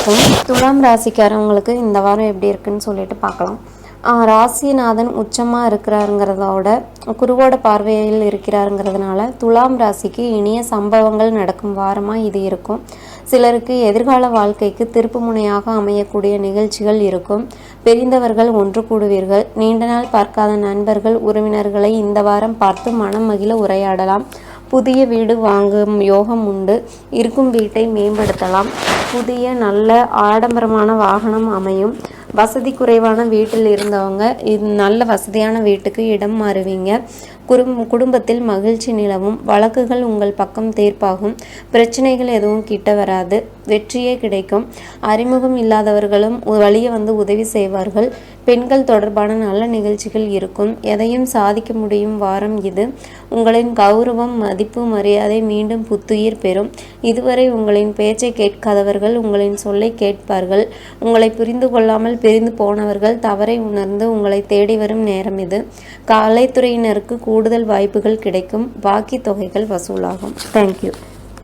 வணக்கம். துலாம் ராசிக்காரவங்களுக்கு இந்த வாரம் எப்படி இருக்குன்னு சொல்லிட்டு பார்க்கலாம். ராசிநாதன் உச்சமாக இருக்கிறாருங்கிறதோட குருவோட பார்வையில் இருக்கிறாருங்கிறதுனால துலாம் ராசிக்கு இனிய சம்பவங்கள் நடக்கும் வாரமாக இது இருக்கும். சிலருக்கு எதிர்கால வாழ்க்கைக்கு திருப்பு முனையாக அமையக்கூடிய நிகழ்ச்சிகள் இருக்கும். பிரிந்தவர்கள் ஒன்று கூடுவீர்கள். நீண்ட நாள் பார்க்காத நண்பர்கள் உறவினர்களை இந்த வாரம் பார்த்து மனம் மகிழ உரையாடலாம். புதிய வீடு வாங்கும் யோகம் உண்டு. இருக்கும் வீட்டை மேம்படுத்தலாம். புதிய நல்ல ஆடம்பரமான வாகனம் அமையும். வசதி குறைவான வீட்டில் இருந்தவங்க நல்ல வசதியான வீட்டுக்கு இடம் மாறுவீங்க. குடும்பத்தில் மகிழ்ச்சி நிலவும். வழக்குகள் உங்கள் பக்கம் தீர்ப்பாகும். பிரச்சனைகள் எதுவும் கிட்ட வராது. வெற்றியே கிடைக்கும். அறிமுகம் இல்லாதவர்களும் வழியே வந்து உதவி செய்வார்கள். பெண்கள் தொடர்பான நல்ல நிகழ்ச்சிகள் இருக்கும். எதையும் சாதிக்க முடியும் வாரம் இது. உங்களின் கௌரவம் மதிப்பு மரியாதை மீண்டும் புத்துயிர் பெறும். இதுவரை உங்களின் பேச்சை கேட்காதவர்கள் உங்களின் சொல்லை கேட்பார்கள். உங்களை புரிந்து கொள்ளாமல் பிரிந்து போனவர்கள் தவறை உணர்ந்து உங்களை தேடி வரும் நேரம் இது. கலைத்துறையினருக்கு கூடுதல் வாய்ப்புகள் கிடைக்கும். பாக்கி தொகைகள் வசூலாகும். தேங்க்யூ.